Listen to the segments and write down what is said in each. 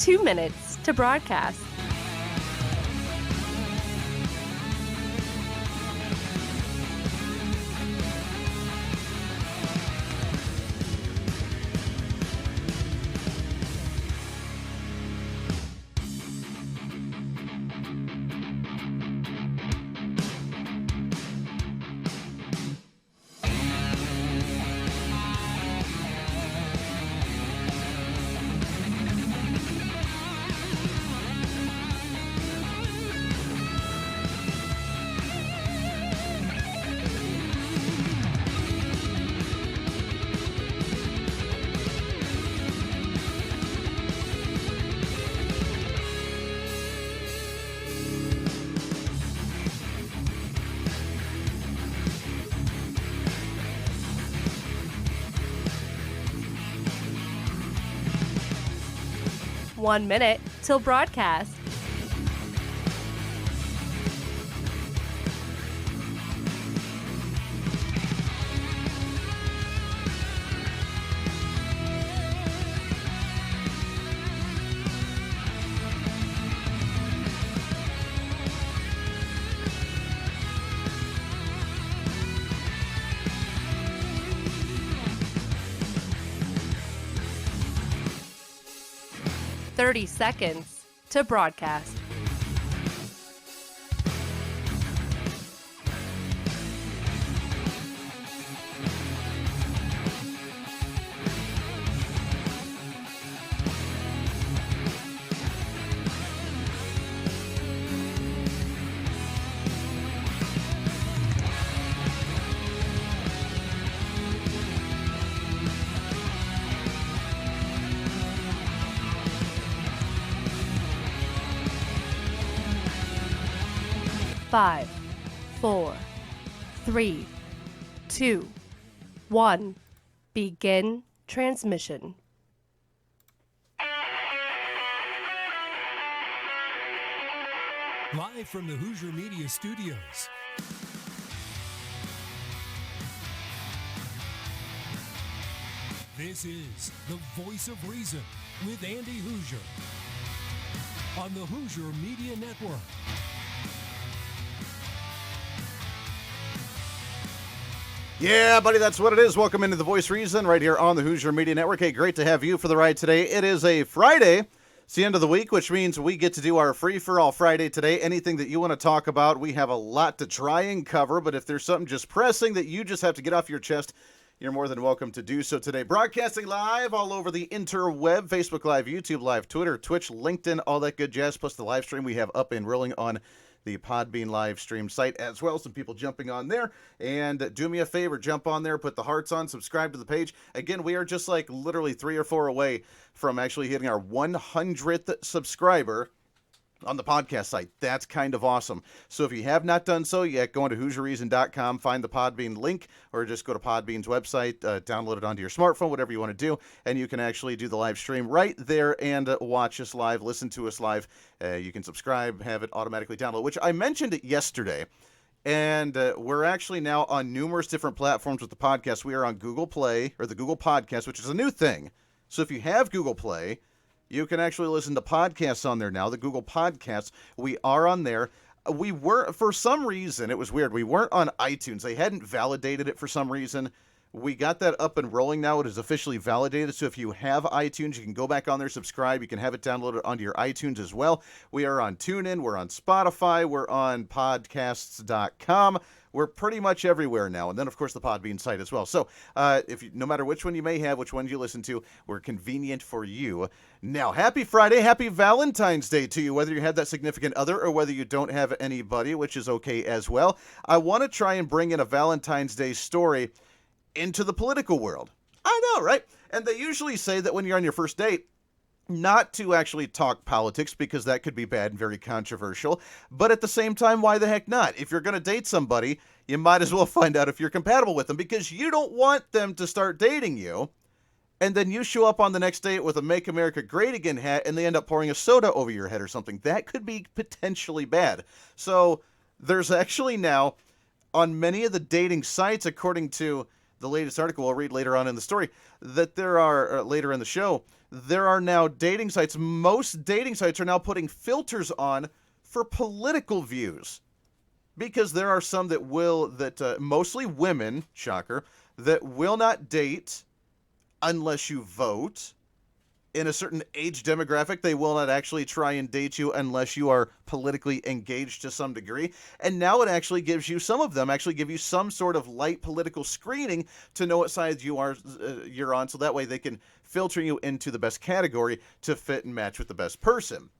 2 minutes to broadcast. One minute till broadcast. "30 seconds to broadcast." 5, 4, 3, 2, 1. Begin transmission. Live from the Hoosier Media Studios. This is the Voice of Reason with Andy Hoosier on the Hoosier Media Network. Yeah, buddy, that's what it is. Welcome into the Voice of Reason right here on the Hoosier Media Network. Hey, great to have you for the ride today. It is a Friday. It's the end of the week, which means we get to do our free-for-all Friday today. Anything that you want to talk about, we have a lot to try and cover, but if there's something just pressing that you just have to get off your chest, you're more than welcome to do so today. Broadcasting live all over the interweb, Facebook Live, YouTube Live, Twitter, Twitch, LinkedIn, all that good jazz, plus the live stream we have up and rolling on the Podbean live stream site as well. Some people jumping on there. And do me a favor, jump on there, put the hearts on, subscribe to the page. Again, we are just like literally 3 or 4 away from actually hitting our 100th subscriber on the podcast site. That's kind of awesome. So if you have not done so yet, go into HoosierReason.com, find the Podbean link, or just go to Podbean's website, download it onto your smartphone, whatever you want to do, and you can actually do the live stream right there and watch us live, listen to us live. You can subscribe, have it automatically download, which I mentioned it yesterday. And we're actually now on numerous different platforms with the podcast. We are on Google Play, or the Google Podcast, which is a new thing. So if you have Google Play, you can actually listen to podcasts on there now, the Google Podcasts. We are on there. We were, for some reason, it was weird. We weren't on iTunes. They hadn't validated it for some reason. We got that up and rolling now. It is officially validated. So if you have iTunes, you can go back on there, subscribe. You can have it downloaded onto your iTunes as well. We are on TuneIn. We're on Spotify. We're on podcasts.com. We're pretty much everywhere now. And then, of course, the Podbean site as well. So no matter which one you may have, which ones you listen to, we're convenient for you. Now, happy Friday. Happy Valentine's Day to you, whether you have that significant other or whether you don't have anybody, which is okay as well. I want to try and bring in a Valentine's Day story into the political world. I know, right? And they usually say that when you're on your first date, not to actually talk politics because that could be bad and very controversial. But at the same time, why the heck not? If you're going to date somebody, you might as well find out if you're compatible with them because you don't want them to start dating you. And then you show up on the next date with a Make America Great Again hat and they end up pouring a soda over your head or something. That could be potentially bad. So there's actually now on many of the dating sites, according to the latest article I'll read later on in the story, that there are, later in the show, there are now dating sites. Most dating sites are now putting filters on for political views because there are some that mostly women, shocker, that will not date unless you vote. In a certain age demographic, they will not actually try and date you unless you are politically engaged to some degree. And now it actually gives you, some of them actually give you some sort of light political screening to know what side you're on, so that way they can filter you into the best category to fit and match with the best person.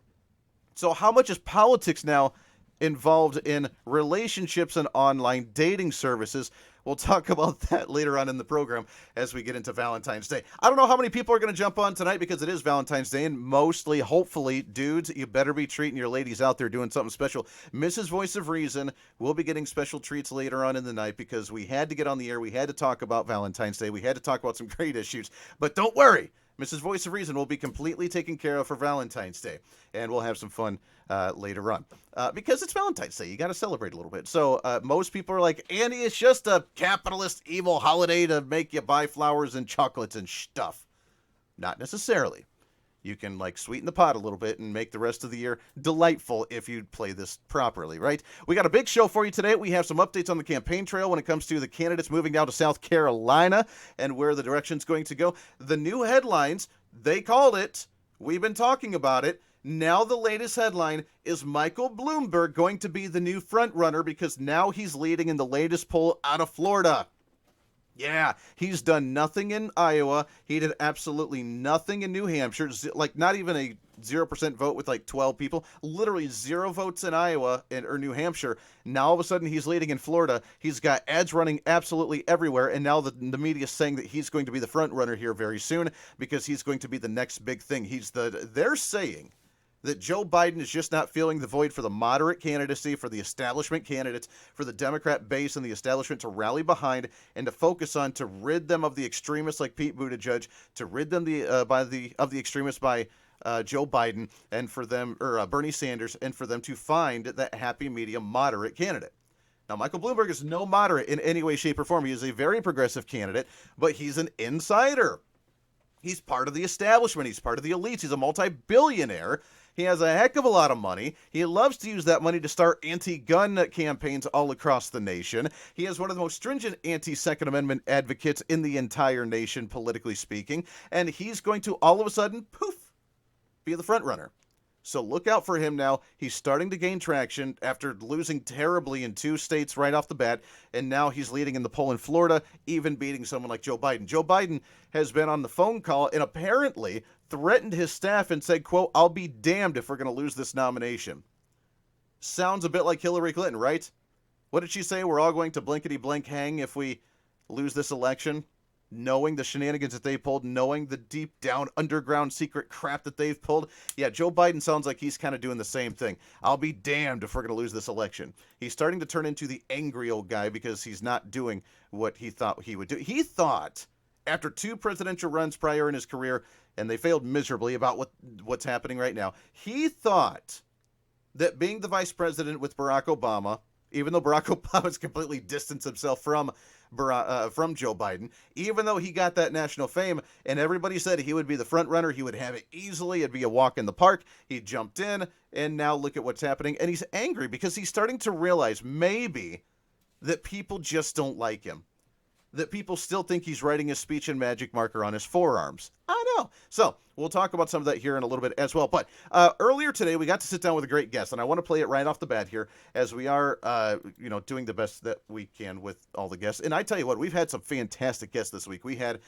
So how much is politics now involved in relationships and online dating services? We'll talk about that later on in the program as we get into Valentine's Day. I don't know how many people are going to jump on tonight because it is Valentine's Day, and mostly, hopefully, dudes, you better be treating your ladies out there doing something special. Mrs. Voice of Reason will be getting special treats later on in the night because we had to get on the air. We had to talk about Valentine's Day. We had to talk about some great issues. But don't worry. Mrs. Voice of Reason will be completely taken care of for Valentine's Day, and we'll have some fun later on. Because it's Valentine's Day, you got to celebrate a little bit. So most people are like, Andy, it's just a capitalist evil holiday to make you buy flowers and chocolates and stuff. Not necessarily. You can sweeten the pot a little bit and make the rest of the year delightful if you play this properly, right? We got a big show for you today. We have some updates on the campaign trail when it comes to the candidates moving down to South Carolina and where the direction's going to go. The new headlines, they called it. We've been talking about it. Now the latest headline is Michael Bloomberg going to be the new front runner because now he's leading in the latest poll out of Florida. Yeah, he's done nothing in Iowa. He did absolutely nothing in New Hampshire. Not even a 0% vote with 12 people. Literally 0 votes in Iowa or New Hampshire. Now all of a sudden he's leading in Florida. He's got ads running absolutely everywhere. And now the media is saying that he's going to be the front runner here very soon because he's going to be the next big thing. They're saying that Joe Biden is just not filling the void for the moderate candidacy, for the establishment candidates, for the Democrat base and the establishment to rally behind and to focus on to rid them of the extremists like Pete Buttigieg, to rid them of the extremists by Joe Biden and for them or Bernie Sanders, and for them to find that happy medium moderate candidate. Now, Michael Bloomberg is no moderate in any way, shape, or form. He is a very progressive candidate, but he's an insider. He's part of the establishment. He's part of the elites. He's a multi-billionaire. He has a heck of a lot of money. He loves to use that money to start anti-gun campaigns all across the nation. He is one of the most stringent anti-Second Amendment advocates in the entire nation, politically speaking. And he's going to all of a sudden, poof, be the front runner. So look out for him now. He's starting to gain traction after losing terribly in 2 states right off the bat, and now he's leading in the poll in Florida, even beating someone like Joe Biden. Joe Biden has been on the phone call and apparently threatened his staff and said, quote, "I'll be damned if we're going to lose this nomination." Sounds a bit like Hillary Clinton, right? What did she say? We're all going to blankety-blank hang if we lose this election? Knowing the shenanigans that they pulled, knowing the deep down underground secret crap that they've pulled. Yeah, Joe Biden sounds like he's kind of doing the same thing. I'll be damned if we're going to lose this election. He's starting to turn into the angry old guy because he's not doing what he thought he would do. He thought, after 2 presidential runs prior in his career, and they failed miserably about what's happening right now, he thought that being the vice president with Barack Obama, even though Barack Obama's completely distanced himself from Joe Biden, even though he got that national fame and everybody said he would be the front runner, he would have it easily, it'd be a walk in the park, he jumped in, and now look at what's happening. And he's angry because he's starting to realize maybe that people just don't like him, that people still think he's writing his speech in magic marker on his forearms. I know. So we'll talk about some of that here in a little bit as well. But earlier today, we got to sit down with a great guest, and I want to play it right off the bat here as we are, doing the best that we can with all the guests. And I tell you what, we've had some fantastic guests this week. We had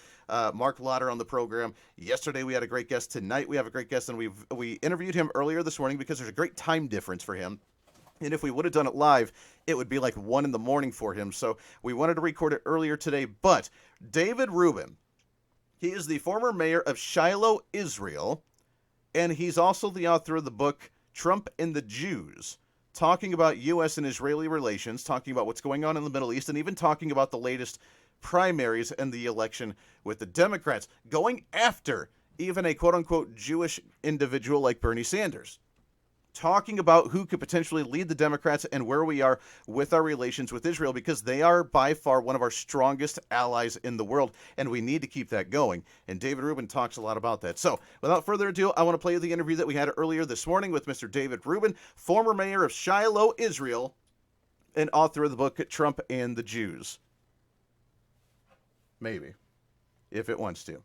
Mark Lotter on the program. Yesterday, we had a great guest. Tonight, we have a great guest, and we interviewed him earlier this morning because there's a great time difference for him. And if we would have done it live, it would be like 1 in the morning for him. So we wanted to record it earlier today. But David Rubin, he is the former mayor of Shiloh, Israel, and he's also the author of the book Trump and the Jews, talking about U.S. and Israeli relations, talking about what's going on in the Middle East, and even talking about the latest primaries and the election with the Democrats, going after even a quote-unquote Jewish individual like Bernie Sanders. Talking about who could potentially lead the Democrats and where we are with our relations with Israel, because they are by far one of our strongest allies in the world, and we need to keep that going. And David Rubin talks a lot about that. So without further ado, I want to play the interview that we had earlier this morning with Mr. David Rubin, former mayor of Shiloh, Israel, and author of the book Trump and the Jews. Maybe, if it wants to.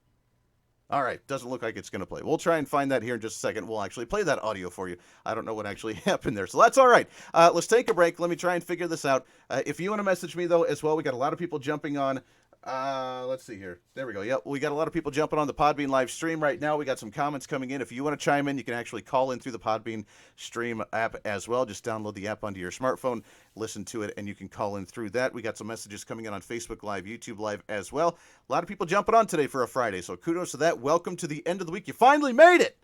All right, doesn't look like it's going to play. We'll try and find that here in just a second. We'll actually play that audio for you. I don't know what actually happened there, so that's all right. Let's take a break. Let me try and figure this out. If you want to message me, though, as well, we got a lot of people jumping on. Let's see here. There we go. Yep, we got a lot of people jumping on the Podbean live stream right now. We got some comments coming in. If you want to chime in, you can actually call in through the Podbean stream app as well. Just download the app onto your smartphone, listen to it, and you can call in through that. We got some messages coming in on Facebook Live, YouTube Live as well. A lot of people jumping on today for a Friday, so kudos to that. Welcome to the end of the week. You finally made it.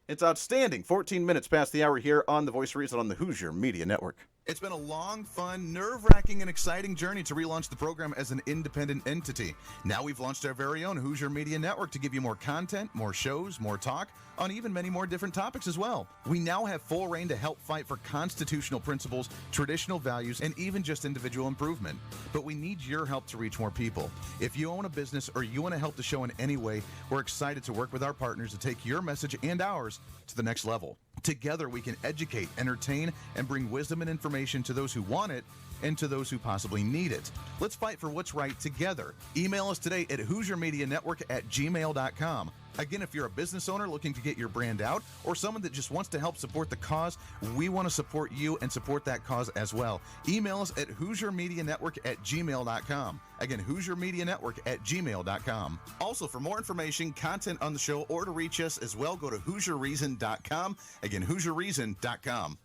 It's outstanding. 14 minutes past the hour here on The Voice of Reason on the Hoosier Media Network. It's been a long, fun, nerve-wracking, and exciting journey to relaunch the program as an independent entity. Now we've launched our very own Hoosier Media Network to give you more content, more shows, more talk, on even many more different topics as well. We now have full reign to help fight for constitutional principles, traditional values, and even just individual improvement. But we need your help to reach more people. If you own a business or you want to help the show in any way, we're excited to work with our partners to take your message and ours to the next level. Together, we can educate, entertain, and bring wisdom and information to those who want it and to those who possibly need it. Let's fight for what's right together. Email us today at HoosierMediaNetwork@gmail.com. Again, if you're a business owner looking to get your brand out or someone that just wants to help support the cause, we want to support you and support that cause as well. Email us at HoosierMediaNetwork@gmail.com. Again, HoosierMediaNetwork@gmail.com. Also, for more information, content on the show, or to reach us as well, go to HoosierReason.com. Again, HoosierReason.com.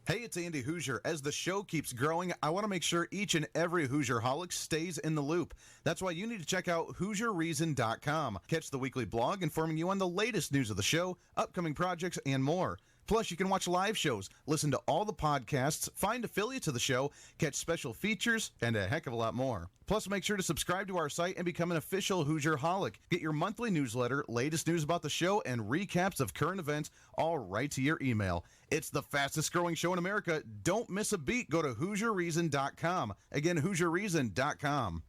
Hey, it's Andy Hoosier. As the show keeps growing, I want to make sure each and every Hoosierholic stays in the loop. That's why you need to check out HoosierReason.com. Catch the weekly blog informing you on the latest news of the show, upcoming projects, and more. Plus, you can watch live shows, listen to all the podcasts, find affiliates of the show, catch special features, and a heck of a lot more. Plus, make sure to subscribe to our site and become an official Hoosier Holic. Get your monthly newsletter, latest news about the show, and recaps of current events all right to your email. It's the fastest growing show in America. Don't miss a beat. Go to HoosierReason.com. Again, HoosierReason.com.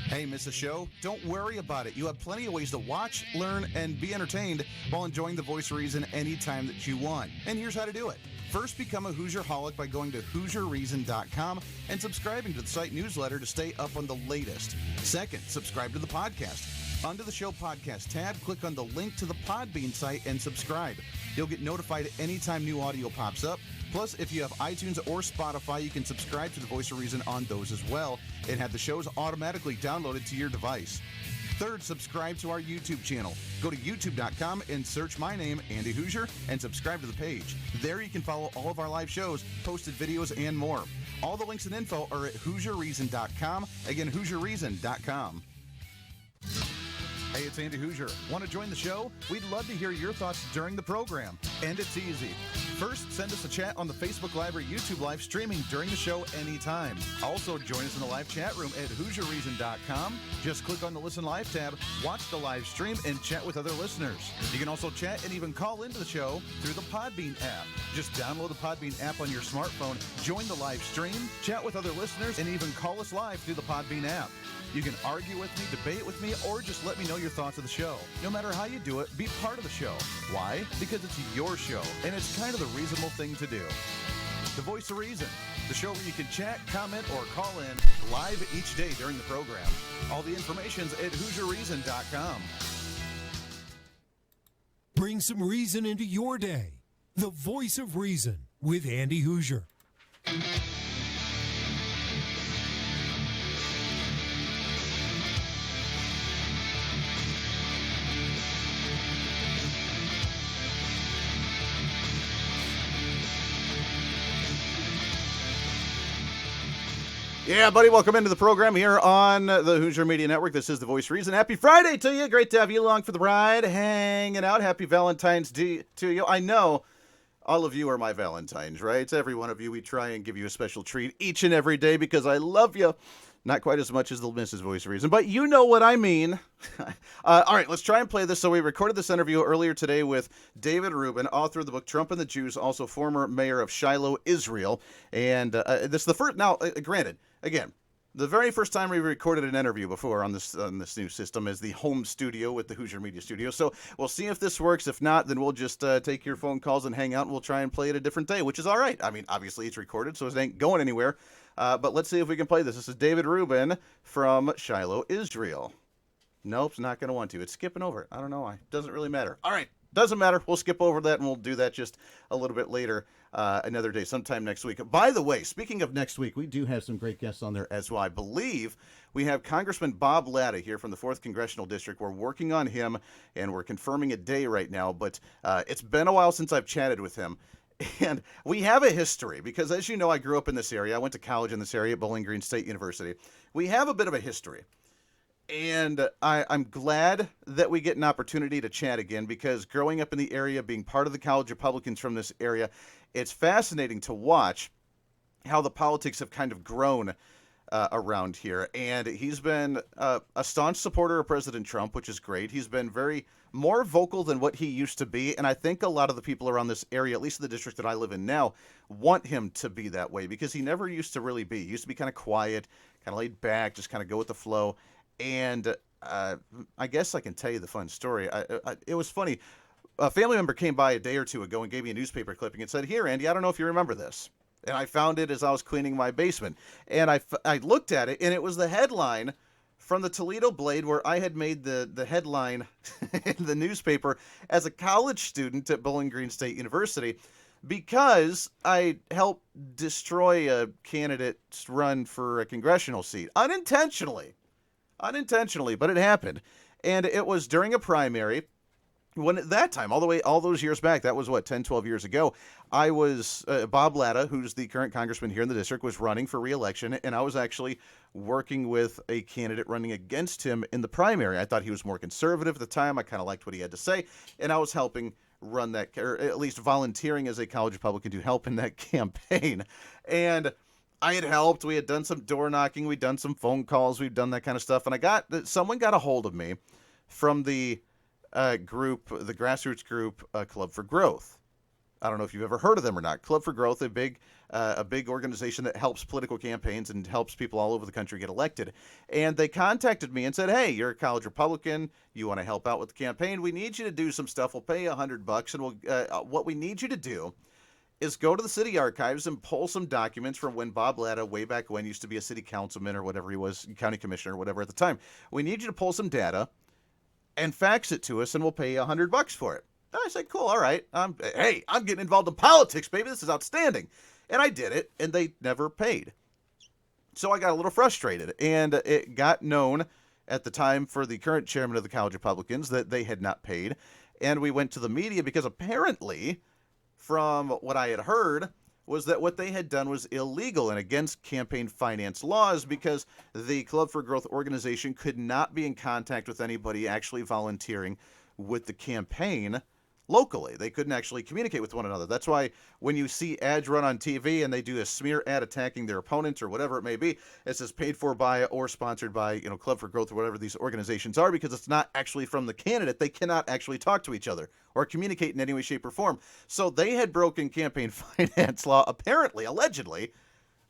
Hey, miss a show? Don't worry about it. You have plenty of ways to watch, learn, and be entertained while enjoying the Voice of Reason anytime that you want. And here's how to do it. First, become a Hoosier Holic by going to HoosierReason.com and subscribing to the site newsletter to stay up on the latest. Second, subscribe to the podcast. Under the show podcast tab, click on the link to the Podbean site and subscribe. You'll get notified anytime new audio pops up. Plus, if you have iTunes or Spotify, you can subscribe to the Voice of Reason on those as well and have the shows automatically downloaded to your device. Third, subscribe to our YouTube channel. Go to youtube.com and search my name, Andy Hoosier, and subscribe to the page. There you can follow all of our live shows, posted videos, and more. All the links and info are at HoosierReason.com. Again, HoosierReason.com. Hey, it's Andy Hoosier. Want to join the show? We'd love to hear your thoughts during the program. And it's easy. First, send us a chat on the Facebook Live or YouTube Live streaming during the show anytime. Also, join us in the live chat room at HoosierReason.com. Just click on the Listen Live tab, watch the live stream, and chat with other listeners. You can also chat and even call into the show through the Podbean app. Just download the Podbean app on your smartphone, join the live stream, chat with other listeners, and even call us live through the Podbean app. You can argue with me, debate with me, or just let me know your thoughts of the show. No matter how you do it, be part of the show. Why? Because it's your show, and it's kind of the reasonable thing to do. The Voice of Reason, the show where you can chat, comment, or call in live each day during the program. All the information's at HoosierReason.com. Bring some reason into your day. The Voice of Reason with Andy Hoosier. Yeah, buddy, welcome into the program here on the Hoosier Media Network. This is The Voice of Reason. Happy Friday to you. Great to have you along for the ride, hanging out. Happy Valentine's Day to you. I know all of you are my Valentines, right? Every one of you, we try and give you a special treat each and every day because I love you. Not quite as much as the Mrs. Voice of Reason, but you know what I mean. All right, let's try and play this. So we recorded this interview earlier today with David Rubin, author of the book Trump and the Jews, also former mayor of Shiloh, Israel. And this is the first, now, granted, again, the very first time we recorded an interview before on this new system is the home studio with the Hoosier Media Studio. So we'll see if this works. If not, then we'll just take your phone calls and hang out, and we'll try and play it a different day, which is all right. I mean, obviously it's recorded, so it ain't going anywhere. But let's see if we can play this. This is David Rubin from Shiloh, Israel. Nope, it's not going to want to. It's skipping over it. I don't know why. Doesn't really matter. All right, doesn't matter. We'll skip over that, and we'll do that just a little bit later, another day, sometime next week. By the way, speaking of next week, we do have some great guests on there as well. I believe we have Congressman Bob Latta here from the 4th Congressional District. We're working on him, and we're confirming a day right now, but it's been a while since I've chatted with him. And we have a history because, as you know, I grew up in this area. I went to college in this area at Bowling Green State University. We have a bit of a history. And I'm glad that we get an opportunity to chat again because growing up in the area, being part of the college Republicans from this area, it's fascinating to watch how the politics have kind of grown around here. And he's been a staunch supporter of President Trump, which is great. He's been more vocal than what he used to be. And I think a lot of the people around this area, at least in the district that I live in now, want him to be that way because he never used to really be. He used to be kind of quiet, kind of laid back, just kind of go with the flow. And I guess I can tell you the fun story. It was funny. A family member came by a day or two ago and gave me a newspaper clipping and said, "Here, Andy, I don't know if you remember this." And I found it as I was cleaning my basement. And I looked at it, and it was the headline from the Toledo Blade where I had made the headline in the newspaper as a college student at Bowling Green State University because I helped destroy a candidate's run for a congressional seat. Unintentionally, but it happened. And it was during a primary. When at that time, all those years back, that was 10, 12 years ago, I was, Bob Latta, who's the current congressman here in the district, was running for re-election, and I was actually working with a candidate running against him in the primary. I thought he was more conservative at the time. I kind of liked what he had to say, and I was helping run that, or at least volunteering as a college Republican to help in that campaign. And I had helped. We had done some door knocking. We'd done some phone calls. We'd done that kind of stuff. And someone got a hold of me from the group, the grassroots group, Club for Growth. I don't know if you've ever heard of them or not. Club for Growth, a big organization that helps political campaigns and helps people all over the country get elected. And they contacted me and said, "Hey, you're a college Republican. You want to help out with the campaign? We need you to do some stuff. We'll pay you $100, and what we need you to do is go to the city archives and pull some documents from when Bob Latta, way back when, used to be a city councilman or whatever he was, county commissioner or whatever at the time. We need you to pull some data and fax it to us, and we'll pay you $100 for it." I said, "Cool, all right. Hey, I'm getting involved in politics, baby. This is outstanding." And I did it, and they never paid. So I got a little frustrated, and it got known at the time for the current chairman of the College Republicans that they had not paid. And we went to the media because apparently, from what I had heard, was that what they had done was illegal and against campaign finance laws, because the Club for Growth organization could not be in contact with anybody actually volunteering with the campaign locally. They couldn't actually communicate with one another. That's why when you see ads run on TV and they do a smear ad attacking their opponents or whatever it may be, it says paid for by or sponsored by, Club for Growth or whatever these organizations are, because it's not actually from the candidate. They cannot actually talk to each other or communicate in any way, shape, or form. So they had broken campaign finance law, apparently, allegedly,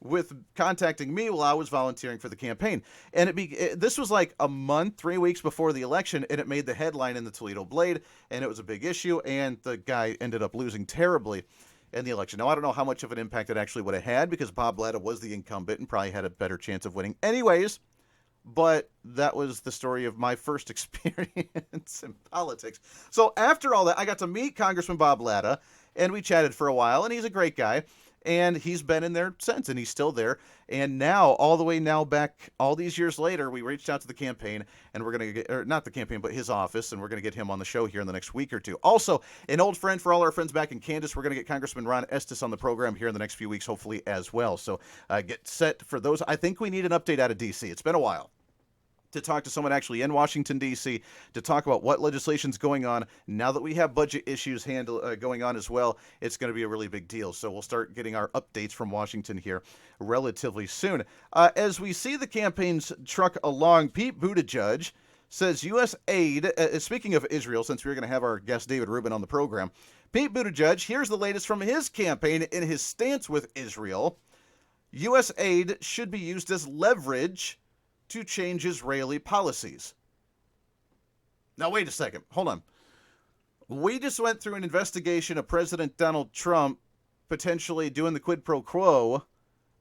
with contacting me while I was volunteering for the campaign. And this was like a month, 3 weeks before the election, and it made the headline in the Toledo Blade, and it was a big issue, and the guy ended up losing terribly in the election. Now, I don't know how much of an impact it actually would have had, because Bob Latta was the incumbent and probably had a better chance of winning anyways, but that was the story of my first experience in politics. So after all that, I got to meet Congressman Bob Latta, and we chatted for a while, and he's a great guy. And he's been in there since, and he's still there. And now, all the way now back, all these years later, we reached out to the campaign, and we're going to get, or not the campaign, but his office, and we're going to get him on the show here in the next week or two. Also, an old friend for all our friends back in Kansas, we're going to get Congressman Ron Estes on the program here in the next few weeks, hopefully, as well. So get set for those. I think we need an update out of D.C. It's been a while to talk to someone actually in Washington, D.C., to talk about what legislation's going on. Now that we have budget issues going on as well, it's going to be a really big deal. So we'll start getting our updates from Washington here relatively soon. As we see the campaigns truck along, Pete Buttigieg says U.S. aid, speaking of Israel, since we're going to have our guest David Rubin on the program, Pete Buttigieg, here's the latest from his campaign in his stance with Israel. U.S. aid should be used as leverage to change Israeli policies. Now, wait a second. Hold on. We just went through an investigation of President Donald Trump potentially doing the quid pro quo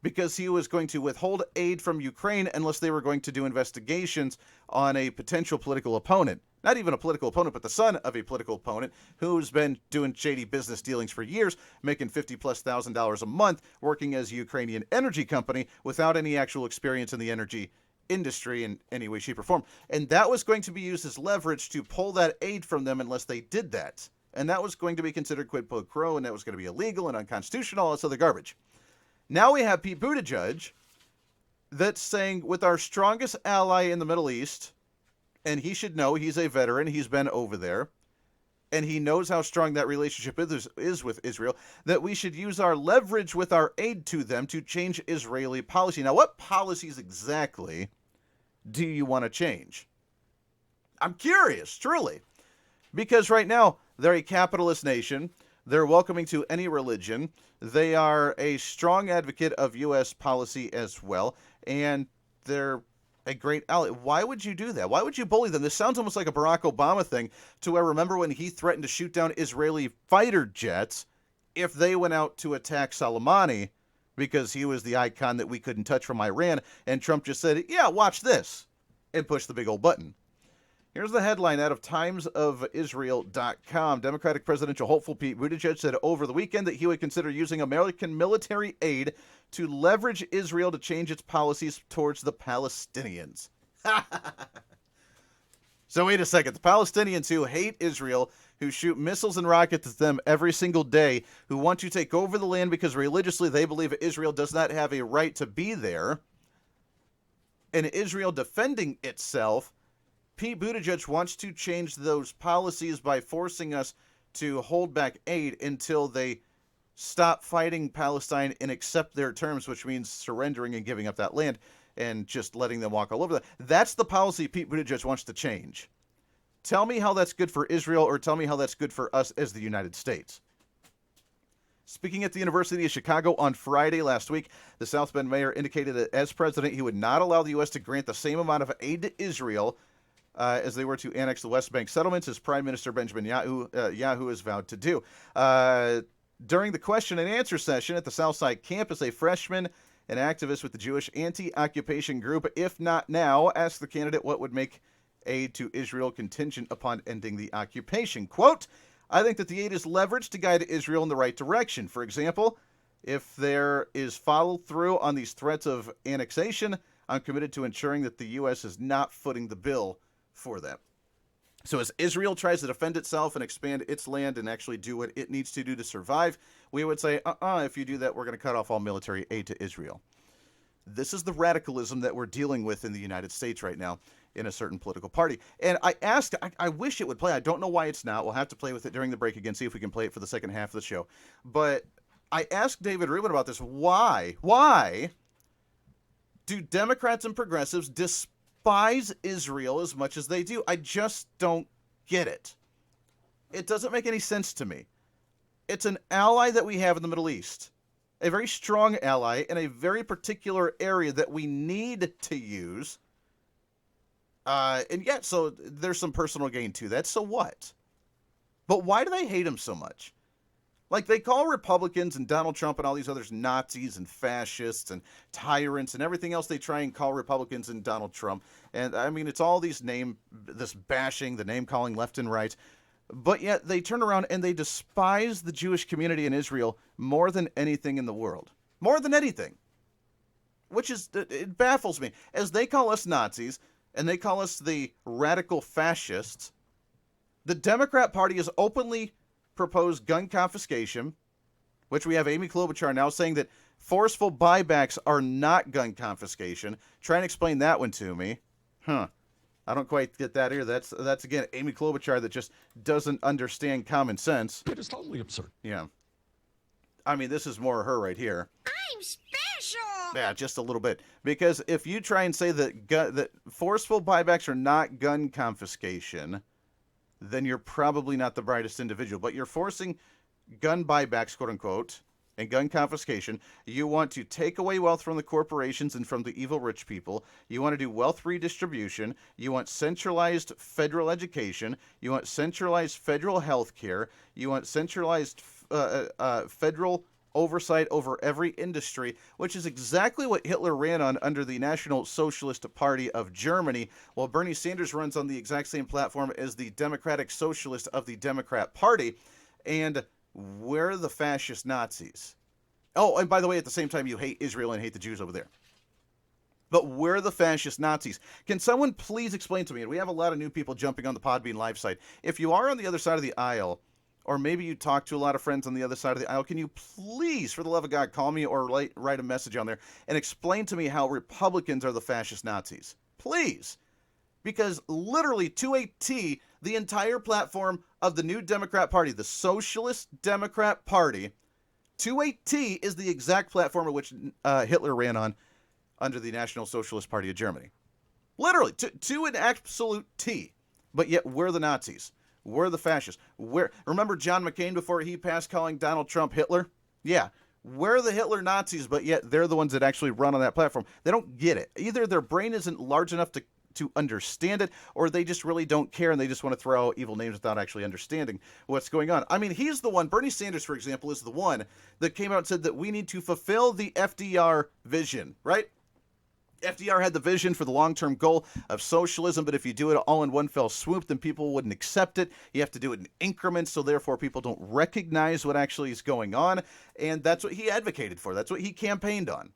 because he was going to withhold aid from Ukraine unless they were going to do investigations on a potential political opponent. Not even a political opponent, but the son of a political opponent who's been doing shady business dealings for years, making $50,000+ a month, working as a Ukrainian energy company without any actual experience in the energy industry in any way, shape, or form. And that was going to be used as leverage to pull that aid from them unless they did that. And that was going to be considered quid pro quo, and that was going to be illegal and unconstitutional, all this other garbage. Now we have Pete Buttigieg that's saying, with our strongest ally in the Middle East, and he should know, he's a veteran, he's been over there, and he knows how strong that relationship is with Israel, that we should use our leverage with our aid to them to change Israeli policy. Now, what policies exactly do you want to change? I'm curious, truly. Because right now, they're a capitalist nation. They're welcoming to any religion. They are a strong advocate of U.S. policy as well. And they're a great ally. Why would you do that? Why would you bully them? This sounds almost like a Barack Obama thing, to where, remember when he threatened to shoot down Israeli fighter jets if they went out to attack Soleimani because he was the icon that we couldn't touch from Iran, and Trump just said, yeah, watch this, and pushed the big old button. Here's the headline out of timesofisrael.com. Democratic presidential hopeful Pete Buttigieg said over the weekend that he would consider using American military aid to leverage Israel to change its policies towards the Palestinians. So wait a second. The Palestinians who hate Israel, who shoot missiles and rockets at them every single day, who want to take over the land because religiously they believe Israel does not have a right to be there, and Israel defending itself, Pete Buttigieg wants to change those policies by forcing us to hold back aid until they stop fighting Palestine and accept their terms, which means surrendering and giving up that land and just letting them walk all over that. That's the policy Pete Buttigieg wants to change. Tell me how that's good for Israel, or tell me how that's good for us as the United States. Speaking at the University of Chicago on Friday last week, the South Bend mayor indicated that as president, he would not allow the U.S. to grant the same amount of aid to Israel as they were to annex the West Bank settlements, as Prime Minister Benjamin Netanyahu has vowed to do. During the question and answer session at the Southside campus, a freshman and activist with the Jewish anti-occupation group, If Not Now, asked the candidate what would make aid to Israel contingent upon ending the occupation. Quote, I think that the aid is leveraged to guide Israel in the right direction. For example, if there is follow through on these threats of annexation, I'm committed to ensuring that the U.S. is not footing the bill for them. So as Israel tries to defend itself and expand its land and actually do what it needs to do to survive, we would say, if you do that, we're going to cut off all military aid to Israel. This is the radicalism that we're dealing with in the United States right now in a certain political party. And I asked, I wish it would play. I don't know why it's not. We'll have to play with it during the break again, see if we can play it for the second half of the show. But I asked David Rubin about this. Why do Democrats and progressives despise Israel as much as they do? I just don't get it. It doesn't make any sense to me. It's an ally that we have in the Middle East, a very strong ally in a very particular area that we need to use. And yet, so there's some personal gain to that. So what? But why do they hate him so much? Like, they call Republicans and Donald Trump and all these others Nazis and fascists and tyrants and everything else they try and call Republicans and Donald Trump. And, I mean, it's all this bashing, the name-calling left and right. But yet they turn around and they despise the Jewish community in Israel more than anything in the world. More than anything. Which it baffles me. As they call us Nazis and they call us the radical fascists, the Democrat Party has openly proposed gun confiscation, which we have Amy Klobuchar now saying that forceful buybacks are not gun confiscation. Try and explain that one to me. I don't quite get that here. That's again, Amy Klobuchar that just doesn't understand common sense. It is totally absurd. Yeah. I mean, this is more her right here. I'm special! Yeah, just a little bit. Because if you try and say that forceful buybacks are not gun confiscation, then you're probably not the brightest individual. But you're forcing gun buybacks, quote unquote, and gun confiscation. You want to take away wealth from the corporations and from the evil rich people. You want to do wealth redistribution. You want centralized federal education. You want centralized federal health care. You want centralized federal oversight over every industry, which is exactly what Hitler ran on under the National Socialist Party of Germany, while Bernie Sanders runs on the exact same platform as the Democratic Socialist of the Democrat Party. And we're the fascist Nazis. Oh, and by the way, at the same time, you hate Israel and hate the Jews over there. But we're the fascist Nazis. Can someone please explain to me, and we have a lot of new people jumping on the Podbean live site, if you are on the other side of the aisle, or maybe you talk to a lot of friends on the other side of the aisle, can you please, for the love of God, call me or write a message on there and explain to me how Republicans are the fascist Nazis? Please. Because literally, to a T, the entire platform of the new Democrat Party, the Socialist Democrat Party, to a T is the exact platform of which Hitler ran on under the National Socialist Party of Germany. Literally, to an absolute T. But yet, we're the Nazis. We're the fascists. Remember John McCain before he passed calling Donald Trump Hitler? Yeah. We're the Hitler Nazis, but yet they're the ones that actually run on that platform. They don't get it. Either their brain isn't large enough to understand it, or they just really don't care and they just want to throw out evil names without actually understanding what's going on. I mean, he's the one, Bernie Sanders, for example, is the one that came out and said that we need to fulfill the FDR vision, right? FDR had the vision for the long-term goal of socialism, but if you do it all in one fell swoop, then people wouldn't accept it. You have to do it in increments, so therefore people don't recognize what actually is going on, and that's what he advocated for. That's what he campaigned on.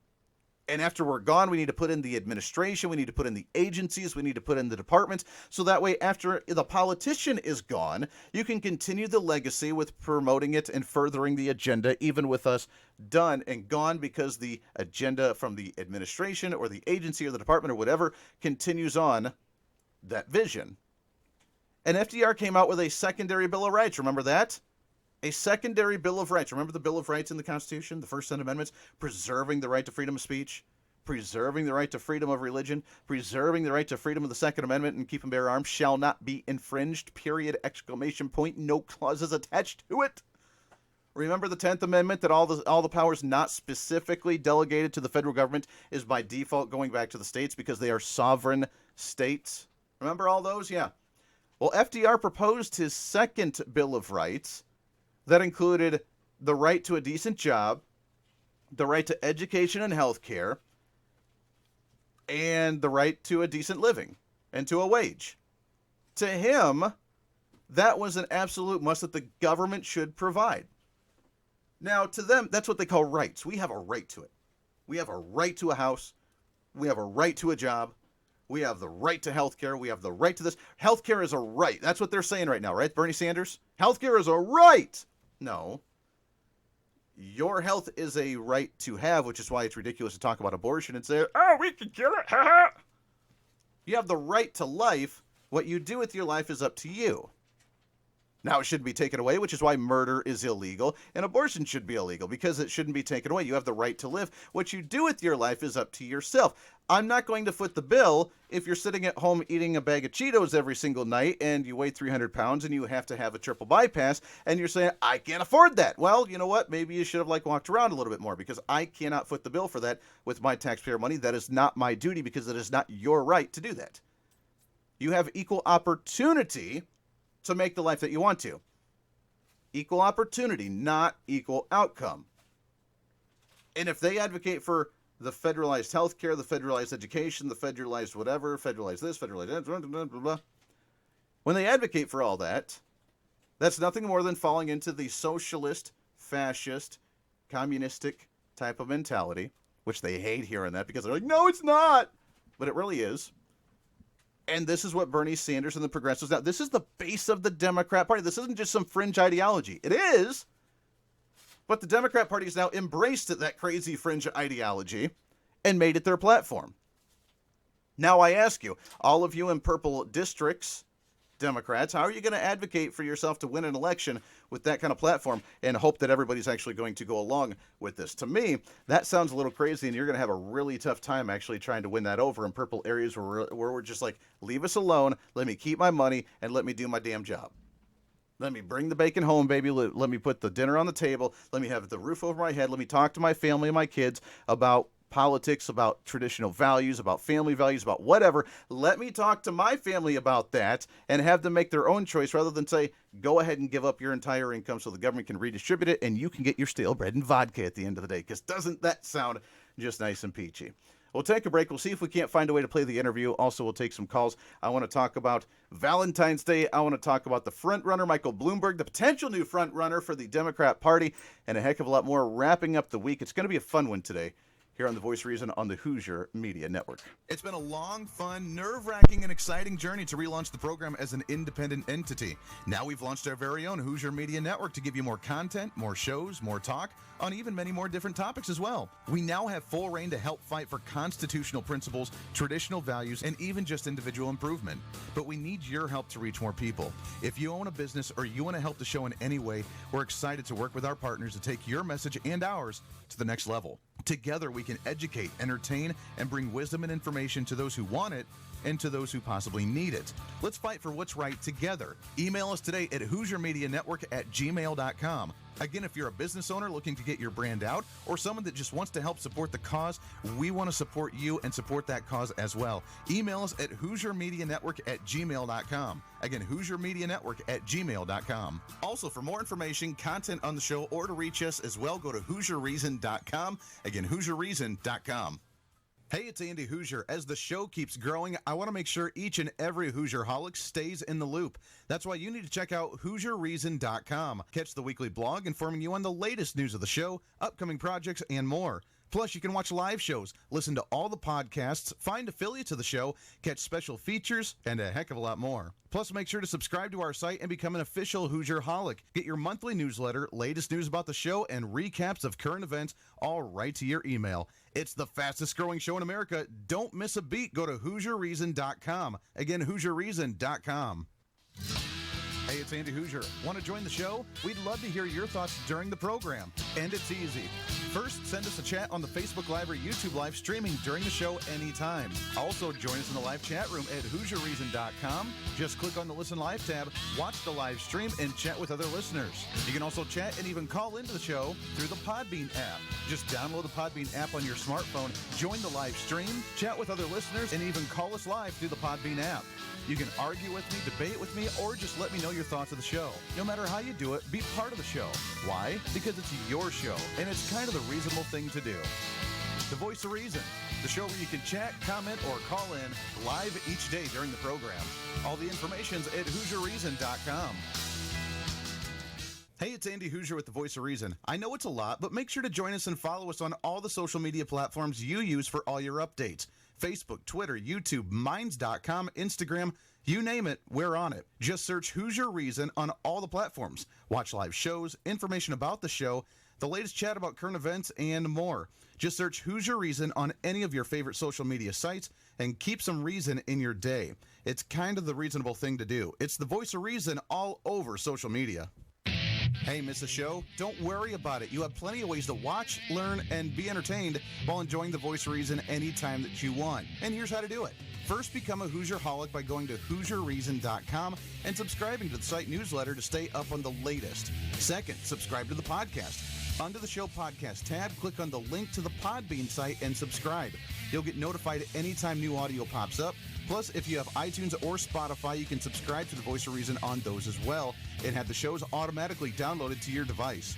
And after we're gone, we need to put in the administration, we need to put in the agencies, we need to put in the departments, so that way after the politician is gone, you can continue the legacy with promoting it and furthering the agenda, even with us done and gone, because the agenda from the administration or the agency or the department or whatever continues on that vision. And FDR came out with a secondary Bill of Rights. Remember that? A secondary Bill of Rights. Remember the Bill of Rights in the Constitution, the first 10 amendments, preserving the right to freedom of speech, preserving the right to freedom of religion, preserving the right to freedom of the Second Amendment, and keep and bear arms shall not be infringed, period, exclamation point, no clauses attached to it. Remember the 10th Amendment, that all the powers not specifically delegated to the federal government is by default going back to the states because they are sovereign states. Remember all those? Yeah. Well, FDR proposed his second Bill of Rights that included the right to a decent job, the right to education and health care, and the right to a decent living and to a wage. To him, that was an absolute must that the government should provide. Now, to them, that's what they call rights. We have a right to it. We have a right to a house. We have a right to a job. We have the right to health care. We have the right to this. Health care is a right. That's what they're saying right now, right, Bernie Sanders? Health care is a right. No. Your health is a right to have, which is why it's ridiculous to talk about abortion and say, oh, we can kill it. You have the right to life. What you do with your life is up to you. Now, it shouldn't be taken away, which is why murder is illegal, and abortion should be illegal, because it shouldn't be taken away. You have the right to live. What you do with your life is up to yourself. I'm not going to foot the bill if you're sitting at home eating a bag of Cheetos every single night, and you weigh 300 pounds, and you have to have a triple bypass, and you're saying, I can't afford that. Well, you know what? Maybe you should have walked around a little bit more, because I cannot foot the bill for that with my taxpayer money. That is not my duty, because it is not your right to do that. You have equal opportunity to make the life that you want to. Equal opportunity, not equal outcome. And if they advocate for the federalized healthcare, the federalized education, the federalized whatever, federalized this, federalized that, blah, blah, blah, blah. When they advocate for all that, that's nothing more than falling into the socialist, fascist, communistic type of mentality, which they hate hearing that because they're like, no, it's not. But it really is. And this is what Bernie Sanders and the progressives now, this is the base of the Democrat Party. This isn't just some fringe ideology. It is. But the Democrat Party has now embraced that crazy fringe ideology and made it their platform. Now I ask you, all of you in purple districts, Democrats, how are you going to advocate for yourself to win an election with that kind of platform and hope that everybody's actually going to go along with this? To me, that sounds a little crazy, and you're going to have a really tough time actually trying to win that over in purple areas where we're just like, leave us alone, let me keep my money, and let me do my damn job. Let me bring the bacon home, baby. Let me put the dinner on the table. Let me have the roof over my head. Let me talk to my family and my kids about politics, about traditional values, about family values, about whatever. Let me talk to my family about that and have them make their own choice rather than say, go ahead and give up your entire income so the government can redistribute it and you can get your stale bread and vodka at the end of the day. Because doesn't that sound just nice and peachy? We'll take a break. We'll see if we can't find a way to play the interview. Also, we'll take some calls. I want to talk about Valentine's Day. I want to talk about the front runner, Michael Bloomberg, the potential new front runner for the Democrat Party, and a heck of a lot more wrapping up the week. It's going to be a fun one today here on The Voice of Reason on the Hoosier Media Network. It's been a long, fun, nerve-wracking, and exciting journey to relaunch the program as an independent entity. Now we've launched our very own Hoosier Media Network to give you more content, more shows, more talk, on even many more different topics as well. We now have full reign to help fight for constitutional principles, traditional values, and even just individual improvement. But we need your help to reach more people. If you own a business or you want to help the show in any way, we're excited to work with our partners to take your message and ours to the next level. Together, we can educate, entertain, and bring wisdom and information to those who want it and to those who possibly need it. Let's fight for what's right together. Email us today at HoosierMediaNetwork@gmail.com. Again, if you're a business owner looking to get your brand out or someone that just wants to help support the cause, we want to support you and support that cause as well. Email us at HoosierMediaNetwork@gmail.com. Again, HoosierMediaNetwork@gmail.com. Also, for more information, content on the show, or to reach us as well, go to HoosierReason.com. Again, HoosierReason.com. Hey, it's Andy Hoosier. As the show keeps growing, I want to make sure each and every Hoosier-holic stays in the loop. That's why you need to check out HoosierReason.com. Catch the weekly blog informing you on the latest news of the show, upcoming projects, and more. Plus, you can watch live shows, listen to all the podcasts, find affiliates of the show, catch special features, and a heck of a lot more. Plus, make sure to subscribe to our site and become an official Hoosier-holic. Get your monthly newsletter, latest news about the show, and recaps of current events all right to your email. It's the fastest growing show in America. Don't miss a beat. Go to HoosierReason.com. Again, HoosierReason.com. Hey, it's Andy Hoosier. Want to join the show? We'd love to hear your thoughts during the program. And it's easy. First, send us a chat on the Facebook Live or YouTube Live streaming during the show anytime. Also, join us in the live chat room at HoosierReason.com. Just click on the Listen Live tab, watch the live stream, and chat with other listeners. You can also chat and even call into the show through the Podbean app. Just download the Podbean app on your smartphone, join the live stream, chat with other listeners, and even call us live through the Podbean app. You can argue with me, debate with me, or just let me know your thoughts of the show. No matter how you do it, be part of the show. Why? Because it's your show, and it's kind of the reasonable thing to do. The Voice of Reason, the show where you can chat, comment, or call in live each day during the program. All the information's at HoosierReason.com. Hey, it's Andy Hoosier with the Voice of Reason. I know it's a lot, but make sure to join us and follow us on all the social media platforms you use for all your updates. Facebook, Twitter, YouTube, Minds.com, Instagram, you name it, we're on it. Just search Hoosier Reason on all the platforms. Watch live shows, information about the show, the latest chat about current events, and more. Just search Hoosier Reason on any of your favorite social media sites and keep some reason in your day. It's kind of the reasonable thing to do. It's the Voice of Reason all over social media. Hey, miss a show? Don't worry about it. You have plenty of ways to watch, learn, and be entertained while enjoying the Voice of Reason anytime that you want. And here's how to do it. First, become a Hoosierholic by going to HoosierReason.com and subscribing to the site newsletter to stay up on the latest. Second, subscribe to the podcast. Under the show podcast tab, click on the link to the Podbean site and subscribe. You'll get notified anytime new audio pops up. Plus, if you have iTunes or Spotify, you can subscribe to the Voice of Reason on those as well and have the shows automatically downloaded to your device.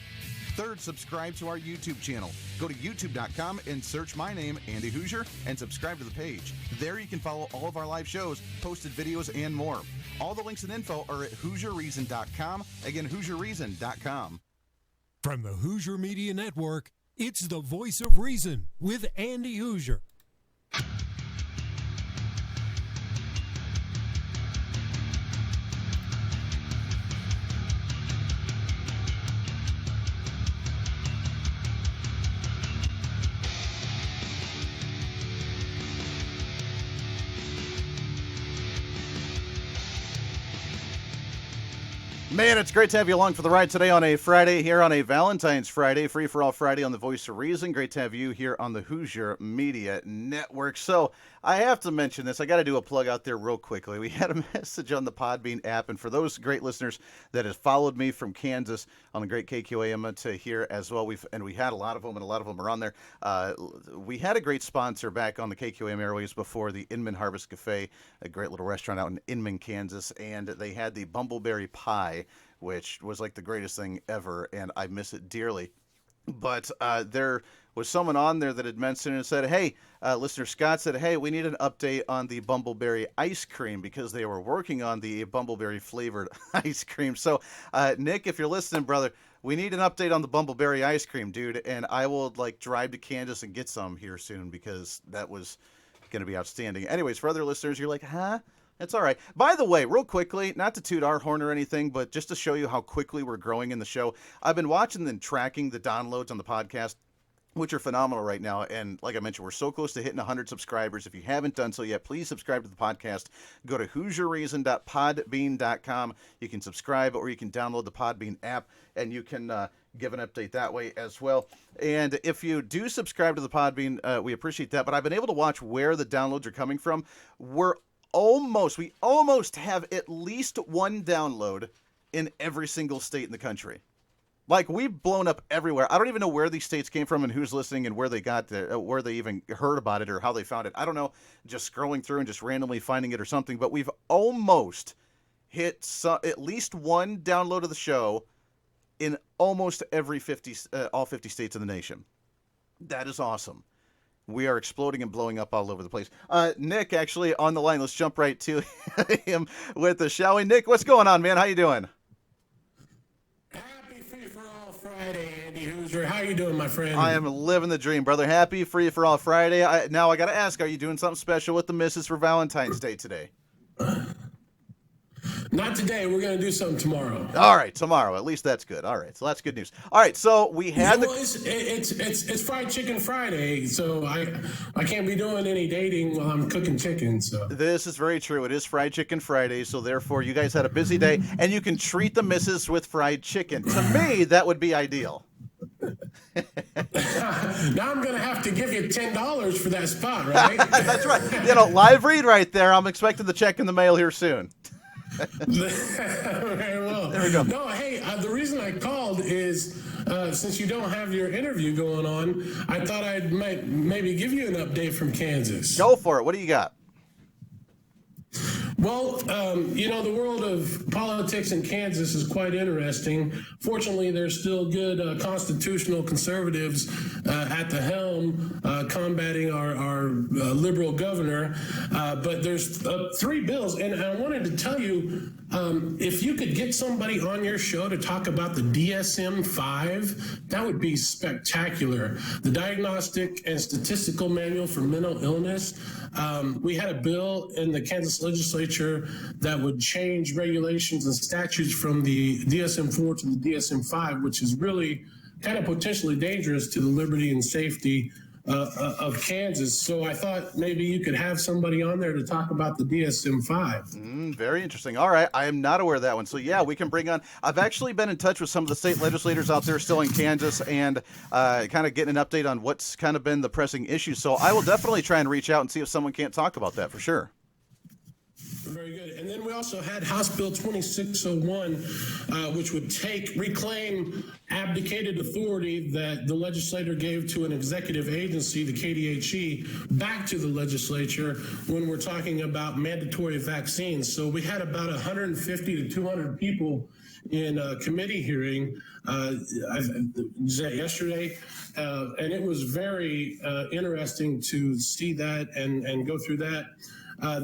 Third, subscribe to our YouTube channel. Go to youtube.com and search my name, Andy Hoosier, and subscribe to the page. There you can follow all of our live shows, posted videos, and more. All the links and info are at HoosierReason.com. Again, HoosierReason.com. From the Hoosier Media Network, it's the Voice of Reason with Andy Hoosier. Man, it's great to have you along for the ride today on a Friday here on a Valentine's Friday, Free for All Friday on the Voice of Reason. Great to have you here on the Hoosier Media Network. So I have to mention this. I got to do a plug out there real quickly. We had a message on the Podbean app, and for those great listeners that have followed me from Kansas on the great KQAM to here as well, we had a lot of them, and a lot of them are on there. We had a great sponsor back on the KQAM airways before, the Inman Harvest Cafe, a great little restaurant out in Inman, Kansas, and they had the Bumbleberry Pie, which was like the greatest thing ever, and I miss it dearly. But there was someone on there that had mentioned and said, hey, listener Scott said, hey, we need an update on the Bumbleberry ice cream because they were working on the Bumbleberry flavored ice cream. So, Nick, if you're listening, brother, we need an update on the Bumbleberry ice cream, dude, and I will drive to Kansas and get some here soon because that was going to be outstanding. Anyways, for other listeners, you're like, huh? That's all right. By the way, real quickly, not to toot our horn or anything, but just to show you how quickly we're growing in the show, I've been watching and tracking the downloads on the podcast, which are phenomenal right now. And like I mentioned, we're so close to hitting 100 subscribers. If you haven't done so yet, please subscribe to the podcast. Go to HoosierReason.podbean.com. You can subscribe or you can download the Podbean app, and you can give an update that way as well. And if you do subscribe to the Podbean, we appreciate that. But I've been able to watch where the downloads are coming from. We almost have at least one download in every single state in the country. Like, we've blown up everywhere. I don't even know where these states came from and who's listening and where they got there, where they even heard about it or how they found it. I don't know, just scrolling through and just randomly finding it or something. But we've almost hit at least one download of the show in almost all 50 states in the nation. That is awesome. We are exploding and blowing up all over the place. Nick, actually, on the line. Let's jump right to him with us, shall we? Nick, what's going on, man? How you doing? Happy Free for All Friday, Andy Hoosier. How you doing, my friend? I am living the dream, brother. Happy Free for All Friday. Now, I got to ask, are you doing something special with the missus for Valentine's Day today? Not today. We're going to do something tomorrow. All right, tomorrow. At least that's good. All right, so that's good news. All right, so we had Well, it's Fried Chicken Friday, so I can't be doing any dating while I'm cooking chicken. So This is very true. It is Fried Chicken Friday, so therefore you guys had a busy day, and you can treat the missus with fried chicken. To me, that would be ideal. now I'm going to have to give you $10 for that spot, right? That's right. Live read right there. I'm expecting the check in the mail here soon. Very well. There we go. No, hey, the reason I called is since you don't have your interview going on, I thought might maybe give you an update from Kansas. Go for it. What do you got? Well, the world of politics in Kansas is quite interesting. Fortunately, there's still good constitutional conservatives at the helm combating our liberal governor. But there's 3 bills, and I wanted to tell you, if you could get somebody on your show to talk about the DSM-5, that would be spectacular. The Diagnostic and Statistical Manual for Mental Illness. We had a bill in the Kansas legislature that would change regulations and statutes from the DSM-4 to the DSM-5, which is really kind of potentially dangerous to the liberty and safety of Kansas. So I thought maybe you could have somebody on there to talk about the DSM-5. Very interesting. All right. I am not aware of that one. So, yeah, we can bring on. I've actually been in touch with some of the state legislators out there still in Kansas and kind of getting an update on what's kind of been the pressing issues. So I will definitely try and reach out and see if someone can't talk about that for sure. Very good. And then we also had House Bill 2601, which would reclaim abdicated authority that the legislator gave to an executive agency, the KDHE, back to the legislature when we're talking about mandatory vaccines. So we had about 150 to 200 people in a committee hearing yesterday, and it was very interesting to see that and go through that.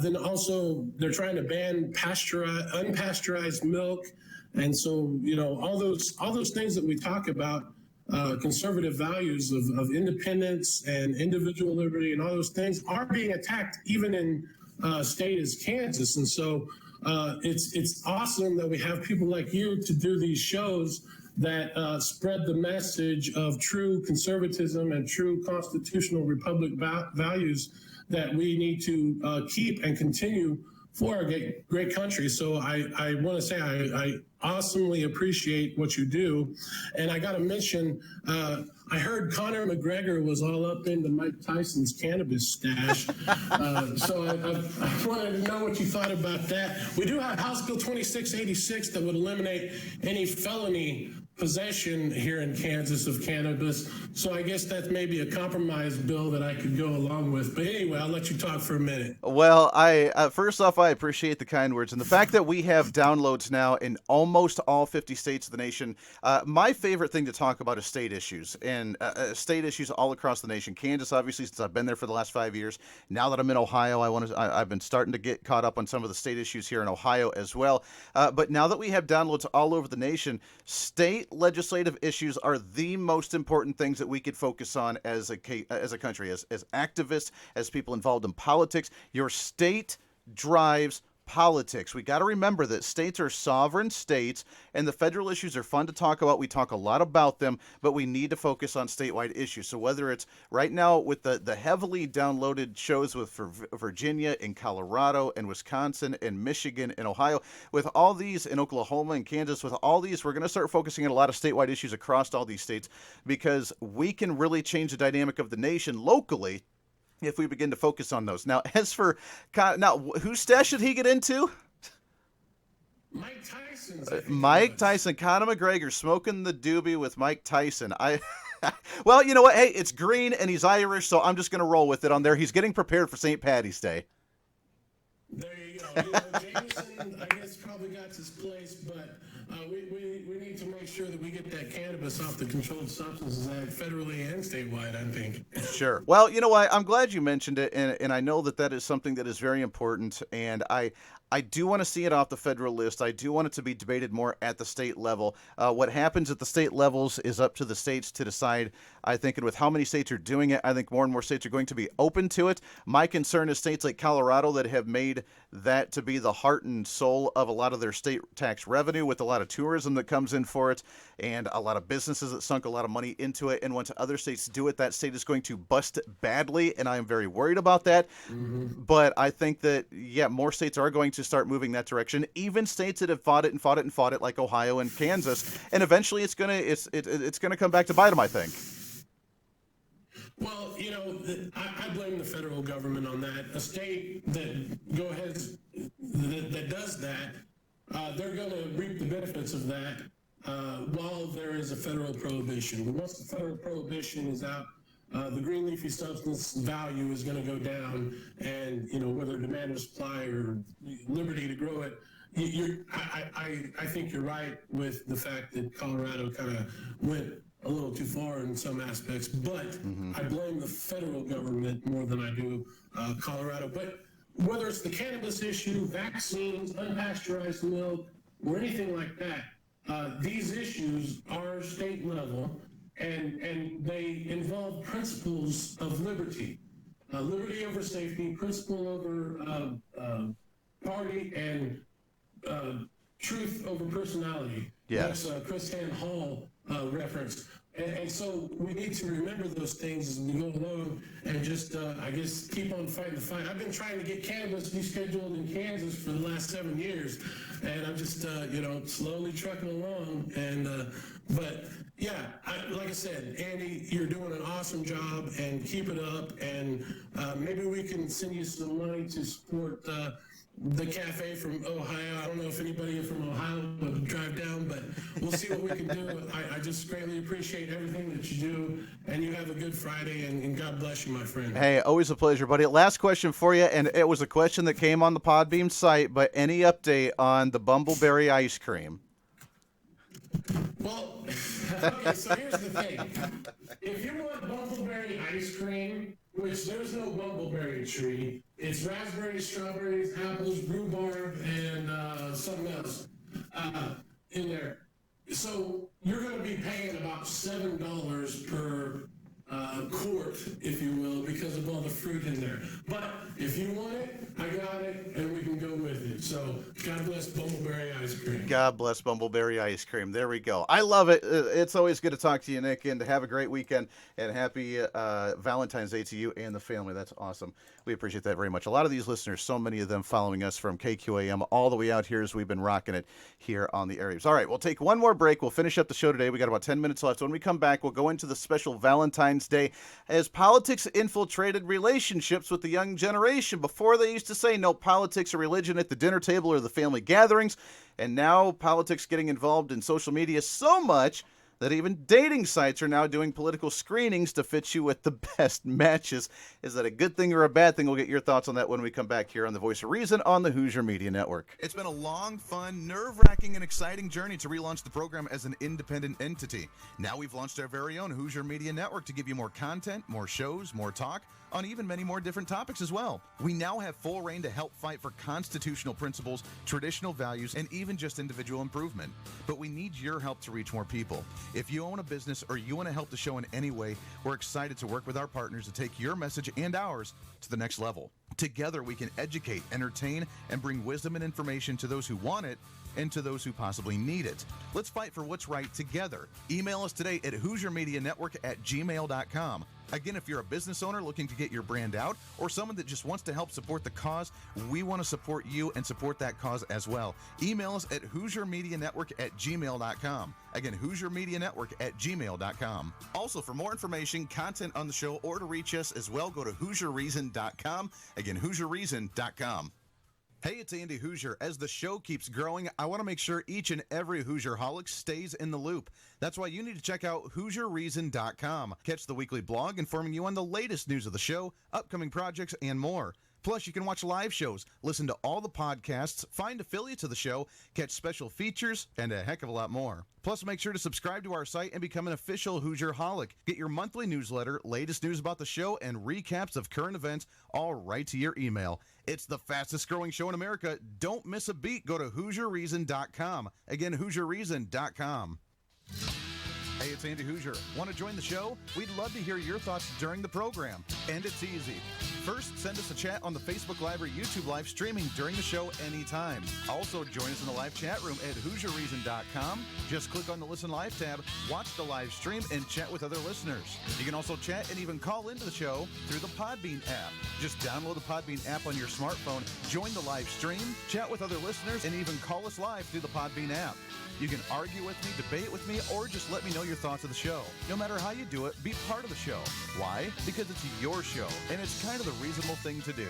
Then also they're trying to ban unpasteurized milk, and so all those things that we talk about, conservative values of independence and individual liberty, and all those things are being attacked even in a state as Kansas. And so it's awesome that we have people like you to do these shows that spread the message of true conservatism and true constitutional republic values that we need to keep and continue for our great country. So I want to say I awesomely appreciate what you do. And I got to mention, I heard Conor McGregor was all up into Mike Tyson's cannabis stash. So I wanted to know what you thought about that. We do have House Bill 2686 that would eliminate any felony possession here in Kansas of cannabis. So I guess that's maybe a compromise bill that I could go along with. But anyway, I'll let you talk for a minute. Well, first off, I appreciate the kind words and the fact that we have downloads now in almost all 50 states of the nation. My favorite thing to talk about is state issues, and state issues all across the nation. Kansas, obviously, since I've been there for the last 5 years. Now that I'm in Ohio, I've been starting to get caught up on some of the state issues here in Ohio as well. But now that we have downloads all over the nation, state legislative issues are the most important things that we could focus on as a country, as activists, as people involved in politics. Your state drives politics. We got to remember that states are sovereign states, and the federal issues are fun to talk about. We talk a lot about them, but we need to focus on statewide issues. So whether it's right now with the heavily downloaded shows with for Virginia and Colorado and Wisconsin and Michigan and Ohio, with all these in Oklahoma and Kansas, with all these, we're going to start focusing on a lot of statewide issues across all these states, because we can really change the dynamic of the nation locally if we begin to focus on those. Now, as for whose stash should he get into? Mike Tyson. Mike Tyson, Conor McGregor smoking the doobie with Mike Tyson. Well, you know what? Hey, it's green and he's Irish, so I'm just going to roll with it on there. He's getting prepared for St. Patty's Day. There you go. Jameson, I guess, probably got his place, but we need to make sure that we get that cannabis off the Controlled Substances Act federally and statewide, I think. Sure. Well, you know what? I'm glad you mentioned it, and I know that is something that is very important, and I I do want to see it off the federal list. I do want it to be debated more at the state level. What happens at the state levels is up to the states to decide. I think, and with how many states are doing it, I think more and more states are going to be open to it. My concern is states like Colorado that have made that to be the heart and soul of a lot of their state tax revenue, with a lot of tourism that comes in for it and a lot of businesses that sunk a lot of money into it. And once other states do it, that state is going to bust badly, and I am very worried about that. But I think that, yeah, more states are going to start moving that direction, even states that have fought it like Ohio and Kansas, and eventually it's gonna come back to bite them, I think. Well, I blame the federal government on that. A state that that does that, they're going to reap the benefits of that while there is a federal prohibition. But once the federal prohibition is out, the green leafy substance value is going to go down, and whether demand or supply or liberty to grow it. I think you're right with the fact that Colorado kind of went a little too far in some aspects, but I blame the federal government more than I do Colorado. But whether it's the cannabis issue, vaccines, unpasteurized milk, or anything like that, these issues are state level, and they involve principles of liberty. Liberty over safety, principle over party, and truth over personality. Yes. That's Chris Han Hall reference. And so we need to remember those things as we go along and just, I guess, keep on fighting the fight. I've been trying to get cannabis rescheduled in Kansas for the last 7 years, and I'm just, slowly trucking along. And, but yeah, like I said, Andy, you're doing an awesome job, and keep it up. And maybe we can send you some money to support the cafe from Ohio. I don't know if anybody from Ohio would drive down, but we'll see what we can do. I just greatly appreciate everything that you do, and you have a good Friday, and God bless you, my friend. Hey, always a pleasure, buddy. Last question for you, and it was a question that came on the Podbeam site, but any update on the Bumbleberry ice cream? Well, okay, so here's the thing. If you want Bumbleberry ice cream, which there's no bumbleberry tree, it's raspberries, strawberries, apples, rhubarb, and something else in there. So you're going to be paying about $7 per quart, if you will, because of all the fruit in there. But if you want it, I got it, and we can go with it. So God bless Bumbleberry ice cream. God bless Bumbleberry ice cream. There we go. I love it. It's always good to talk to you, Nick, and to have a great weekend, and happy Valentine's Day to you and the family. That's awesome. We appreciate that very much. A lot of these listeners, so many of them following us from KQAM all the way out here as we've been rocking it here on the airwaves. All right, we'll take one more break. We'll finish up the show today. We got about 10 minutes left. When we come back, we'll go into the special Valentine's Day as politics infiltrated relationships with the young generation. Before, they used to say no politics or religion at the dinner table or the family gatherings, and now politics getting involved in social media so much that even dating sites are now doing political screenings to fit you with the best matches. Is that a good thing or a bad thing? We'll get your thoughts on that when we come back here on The Voice of Reason on the Hoosier Media Network. It's been a long, fun, nerve-wracking, and exciting journey to relaunch the program as an independent entity. Now we've launched our very own Hoosier Media Network to give you more content, more shows, more talk, on even many more different topics as well. We now have full reign to help fight for constitutional principles, traditional values, and even just individual improvement. But we need your help to reach more people. If you own a business or you want to help the show in any way, we're excited to work with our partners to take your message and ours to the next level. Together, we can educate, entertain, and bring wisdom and information to those who want it and to those who possibly need it. Let's fight for what's right together. Email us today at HoosierMediaNetwork@gmail.com. Again, if you're a business owner looking to get your brand out, or someone that just wants to help support the cause, we want to support you and support that cause as well. Email us at HoosierMediaNetwork@gmail.com. Again, HoosierMediaNetwork@gmail.com. Also, for more information, content on the show, or to reach us as well, go to HoosierReason.com. Again, HoosierReason.com. Hey, it's Andy Hoosier. As the show keeps growing, I want to make sure each and every Hoosier-holic stays in the loop. That's why you need to check out HoosierReason.com. Catch the weekly blog informing you on the latest news of the show, upcoming projects, and more. Plus, you can watch live shows, listen to all the podcasts, find affiliates of the show, catch special features, and a heck of a lot more. Plus, make sure to subscribe to our site and become an official Hoosier Holic. Get your monthly newsletter, latest news about the show, and recaps of current events all right to your email. It's the fastest growing show in America. Don't miss a beat. Go to HoosierReason.com. Again, HoosierReason.com. Hey, it's Andy Hoosier. Want to join the show? We'd love to hear your thoughts during the program. And it's easy. First, send us a chat on the Facebook Live or YouTube Live streaming during the show anytime. Also, join us in the live chat room at HoosierReason.com. Just click on the Listen Live tab, watch the live stream, and chat with other listeners. You can also chat and even call into the show through the Podbean app. Just download the Podbean app on your smartphone, join the live stream, chat with other listeners, and even call us live through the Podbean app. You can argue with me, debate with me, or just let me know your thoughts of the show. No matter how you do it, be part of the show. Why? Because it's your show, and it's kind of the reasonable thing to do.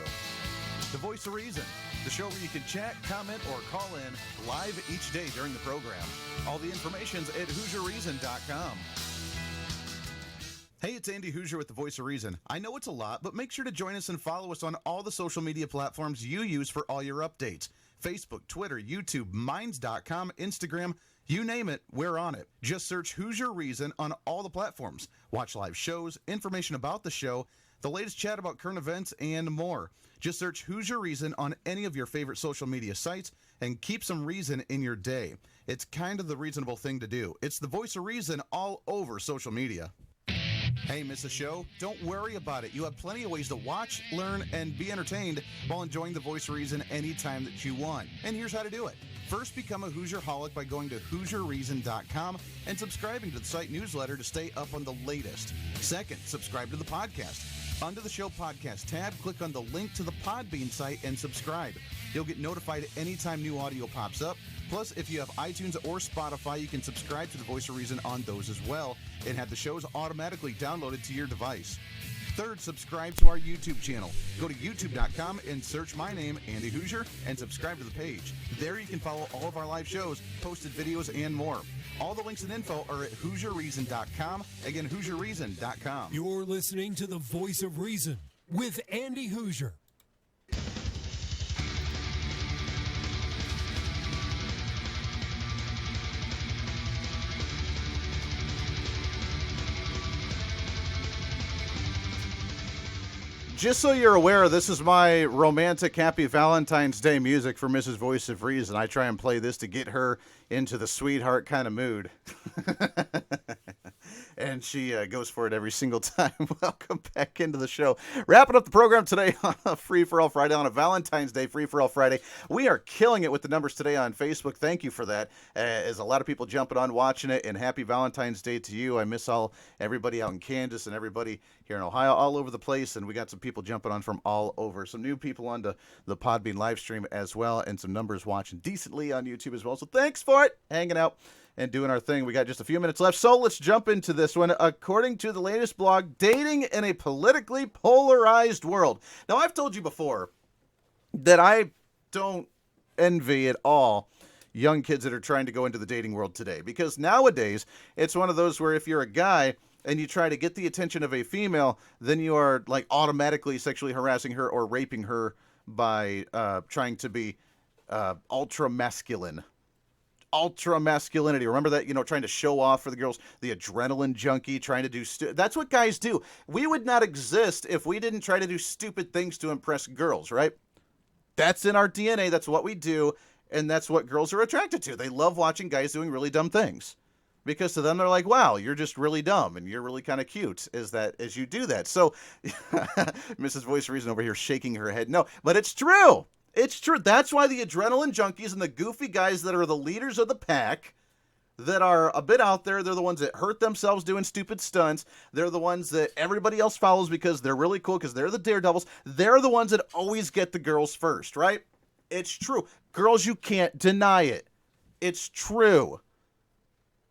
The Voice of Reason, the show where you can chat, comment, or call in live each day during the program. All the information's at HoosierReason.com. Hey, it's Andy Hoosier with the Voice of Reason. I know it's a lot, but make sure to join us and follow us on all the social media platforms you use for all your updates. Facebook, Twitter, YouTube, Minds.com, Instagram, you name it, we're on it. Just search Hoosier Reason on all the platforms. Watch live shows, information about the show, the latest chat about current events, and more. Just search Hoosier Reason on any of your favorite social media sites and keep some reason in your day. It's kind of the reasonable thing to do. It's the Voice of Reason all over social media. Hey, miss a show? Don't worry about it. You have plenty of ways to watch, learn, and be entertained while enjoying the Voice of Reason anytime that you want. And here's how to do it. First, become a Hoosier Holic by going to HoosierReason.com and subscribing to the site newsletter to stay up on the latest. Second, subscribe to the podcast. Under the show podcast tab, click on the link to the Podbean site and subscribe. You'll get notified anytime new audio pops up. Plus, if you have iTunes or Spotify, you can subscribe to the Voice of Reason on those as well and have the shows automatically downloaded to your device. Third, subscribe to our YouTube channel. Go to youtube.com and search my name, Andy Hoosier, and subscribe to the page. There you can follow all of our live shows, posted videos, and more. All the links and info are at HoosierReason.com. Again, HoosierReason.com. You're listening to the Voice of Reason with Andy Hoosier. Just so you're aware, this is my romantic Happy Valentine's Day music for Mrs. Voice of Reason. I try and play this to get her into the sweetheart kind of mood. And she goes for it every single time. Welcome back into the show. Wrapping up the program today on a Free For All Friday, on a Valentine's Day Free For All Friday. We are killing it with the numbers today on Facebook. Thank you for that. As a lot of people jumping on, watching it, and happy Valentine's Day to you. I miss everybody out in Kansas and everybody here in Ohio, all over the place, and we got some people jumping on from all over. Some new people on the Podbean live stream as well, and some numbers watching decently on YouTube as well. So thanks for it, hanging out and doing our thing. We got just a few minutes left, so let's jump into this one. According to the latest blog, dating in a politically polarized world. Now, I've told you before that I don't envy at all young kids that are trying to go into the dating world today, because nowadays it's one of those where if you're a guy and you try to get the attention of a female, then you are like automatically sexually harassing her or raping her by trying to be ultra masculine. Ultra masculinity. Remember that, trying to show off for the girls, the adrenaline junkie, trying to do that's what guys do. We would not exist if we didn't try to do stupid things to impress girls, right? That's in our DNA. That's what we do, and that's what girls are attracted to. They love watching guys doing really dumb things, because to them they're like, wow, you're just really dumb and you're really kind of cute as you do that. So Mrs. Voice Reason over here shaking her head. No, but it's true. It's true. That's why the adrenaline junkies and the goofy guys that are the leaders of the pack, that are a bit out there, they're the ones that hurt themselves doing stupid stunts. They're the ones that everybody else follows because they're really cool, because they're the daredevils. They're the ones that always get the girls first, right? It's true. Girls, you can't deny it. It's true.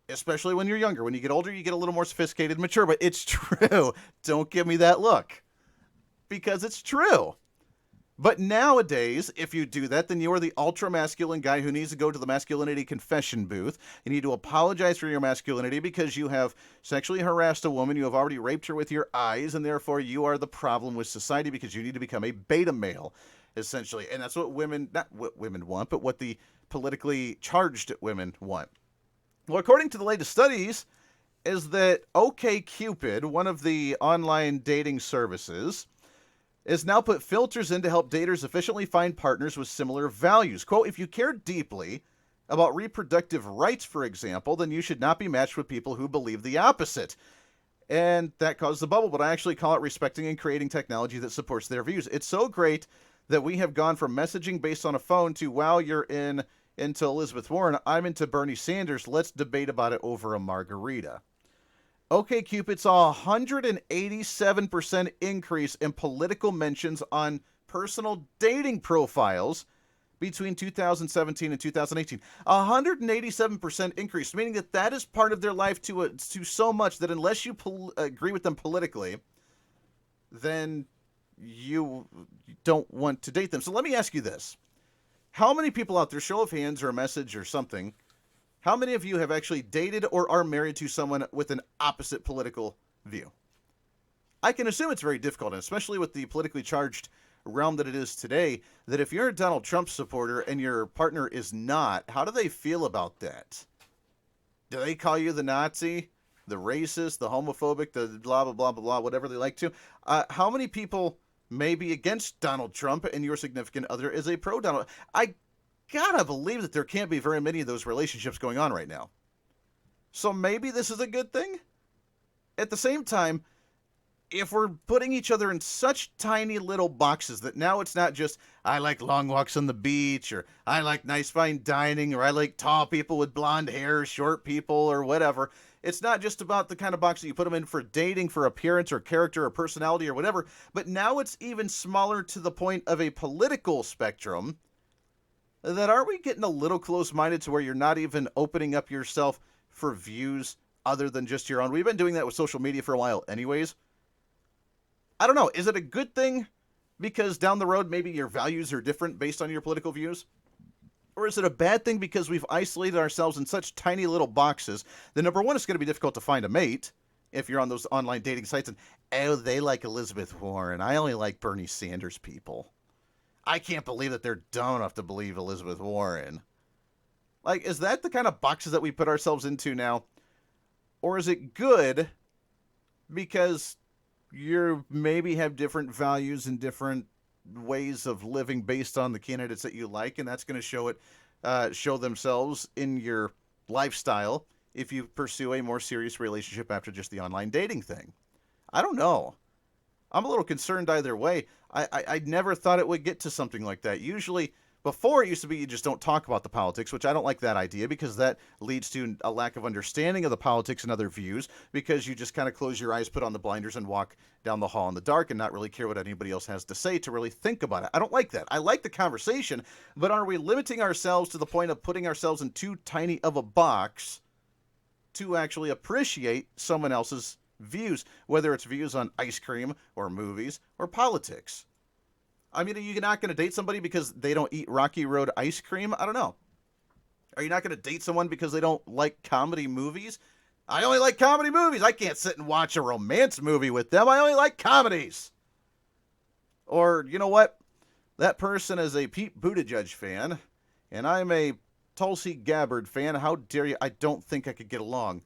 Especially when you're younger. When you get older, you get a little more sophisticated and mature, but it's true. Don't give me that look. Because it's true. But nowadays, if you do that, then you are the ultra-masculine guy who needs to go to the masculinity confession booth. You need to apologize for your masculinity because you have sexually harassed a woman, you have already raped her with your eyes, and therefore you are the problem with society because you need to become a beta male, essentially. And that's what women, not what women want, but what the politically charged women want. Well, according to the latest studies, is that OkCupid, one of the online dating services, is now put filters in to help daters efficiently find partners with similar values. Quote, if you care deeply about reproductive rights, for example, then you should not be matched with people who believe the opposite. And that caused the bubble, but I actually call it respecting and creating technology that supports their views. It's so great that we have gone from messaging based on a phone to, wow, you're into Elizabeth Warren, I'm into Bernie Sanders, let's debate about it over a margarita. OkCupid saw a 187% increase in political mentions on personal dating profiles between 2017 and 2018. 187% increase, meaning that is part of their life to so much that unless you agree with them politically, then you don't want to date them. So let me ask you this. How many people out there, show of hands or a message or something, how many of you have actually dated or are married to someone with an opposite political view? I can assume it's very difficult, and especially with the politically charged realm that it is today, that if you're a Donald Trump supporter and your partner is not, how do they feel about that? Do they call you the Nazi, the racist, the homophobic, the blah, blah, blah, blah, blah, whatever they like to? How many people may be against Donald Trump and your significant other is a pro-Donald? I gotta believe that there can't be very many of those relationships going on right now. So maybe this is a good thing? At the same time, if we're putting each other in such tiny little boxes that now it's not just, I like long walks on the beach, or I like nice fine dining, or I like tall people with blonde hair, short people, or whatever. It's not just about the kind of box that you put them in for dating, for appearance or character or personality or whatever, but now it's even smaller to the point of a political spectrum. That aren't we getting a little close-minded to where you're not even opening up yourself for views other than just your own? We've been doing that with social media for a while anyways. I don't know. Is it a good thing because down the road maybe your values are different based on your political views? Or is it a bad thing because we've isolated ourselves in such tiny little boxes that, number one, it's going to be difficult to find a mate if you're on those online dating sites and, oh, they like Elizabeth Warren. I only like Bernie Sanders people. I can't believe that they're dumb enough to believe Elizabeth Warren. Like, is that the kind of boxes that we put ourselves into now? Or is it good because you maybe have different values and different ways of living based on the candidates that you like, and that's going to show themselves in your lifestyle if you pursue a more serious relationship after just the online dating thing? I don't know. I'm a little concerned either way. I never thought it would get to something like that. Usually, before it used to be you just don't talk about the politics, which I don't like that idea because that leads to a lack of understanding of the politics and other views because you just kind of close your eyes, put on the blinders, and walk down the hall in the dark and not really care what anybody else has to say to really think about it. I don't like that. I like the conversation, but are we limiting ourselves to the point of putting ourselves in too tiny of a box to actually appreciate someone else's views, whether it's views on ice cream or movies or politics? I mean, are you not going to date somebody because they don't eat Rocky Road ice cream? I don't know. Are you not going to date someone because they don't like comedy movies? I only like comedy movies. I can't sit and watch a romance movie with them. I only like comedies. Or, you know what? That person is a Pete Buttigieg fan, and I'm a Tulsi Gabbard fan. How dare you? I don't think I could get along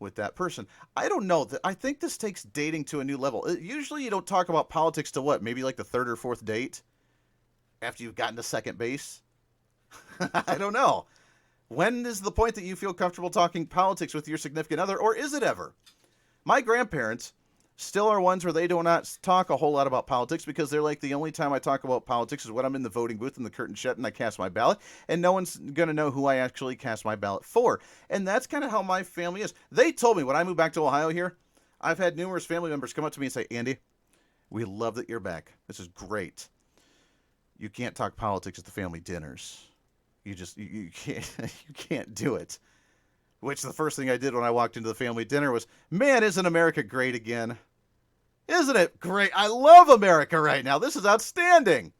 with that person. I don't know. I think this takes dating to a new level. Usually you don't talk about politics to what? Maybe like the third or fourth date? After you've gotten to second base? I don't know. When is the point that you feel comfortable talking politics with your significant other, or is it ever? My grandparents still are ones where they do not talk a whole lot about politics because they're like, the only time I talk about politics is when I'm in the voting booth and the curtain shut and I cast my ballot, and no one's going to know who I actually cast my ballot for. And that's kind of how my family is. They told me when I moved back to Ohio here, I've had numerous family members come up to me and say, Andy, we love that you're back. This is great. You can't talk politics at the family dinners. You can't do it. Which the first thing I did when I walked into the family dinner was, man, isn't America great again? Isn't it great? I love America right now. This is outstanding.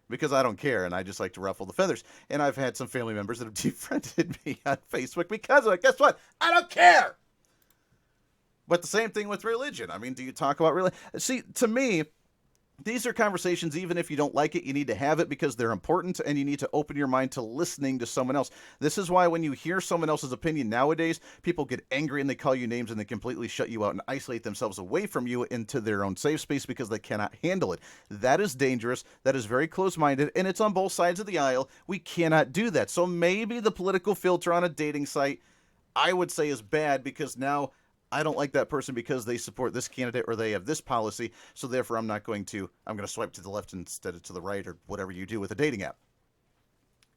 because I don't care, and I just like to ruffle the feathers. And I've had some family members that have defriended me on Facebook because of it. Guess what? I don't care! But the same thing with religion. I mean, do you talk about religion? See, to me, these are conversations, even if you don't like it, you need to have it because they're important, and you need to open your mind to listening to someone else. This is why when you hear someone else's opinion nowadays, people get angry and they call you names and they completely shut you out and isolate themselves away from you into their own safe space because they cannot handle it. That is dangerous. That is very close-minded, and it's on both sides of the aisle. We cannot do that. So maybe the political filter on a dating site, I would say, is bad because now I don't like that person because they support this candidate or they have this policy, so therefore I'm going to swipe to the left instead of to the right or whatever you do with a dating app.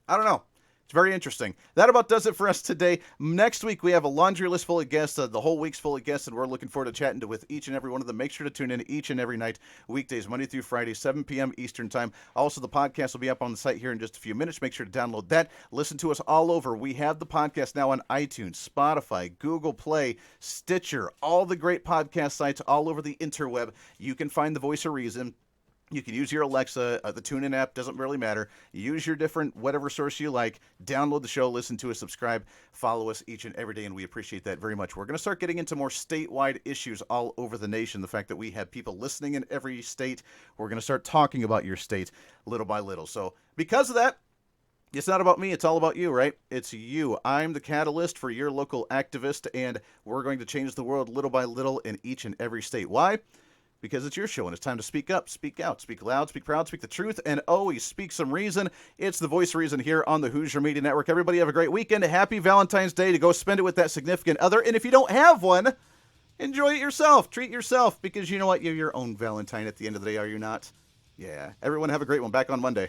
I don't know. It's very interesting. That about does it for us today. Next week, we have a laundry list full of guests. The whole week's full of guests, and we're looking forward to chatting with each and every one of them. Make sure to tune in each and every night, weekdays, Monday through Friday, 7 p.m. Eastern Time. Also, the podcast will be up on the site here in just a few minutes. Make sure to download that. Listen to us all over. We have the podcast now on iTunes, Spotify, Google Play, Stitcher, all the great podcast sites all over the interweb. You can find The Voice of Reason. You can use your Alexa, the TuneIn app, doesn't really matter. Use your different whatever source you like. Download the show, listen to us, subscribe, follow us each and every day, and we appreciate that very much. We're going to start getting into more statewide issues all over the nation. The fact that we have people listening in every state, we're going to start talking about your state little by little. So because of that, it's not about me, it's all about you, right? It's you. I'm the catalyst for your local activist, and we're going to change the world little by little in each and every state. Why? Because it's your show, and it's time to speak up, speak out, speak loud, speak proud, speak the truth, and always speak some reason. It's the Voice of Reason here on the Hoosier Media Network. Everybody have a great weekend. Happy Valentine's Day to go spend it with that significant other. And if you don't have one, enjoy it yourself. Treat yourself, because you know what? You're your own Valentine at the end of the day, are you not? Yeah. Everyone have a great one. Back on Monday.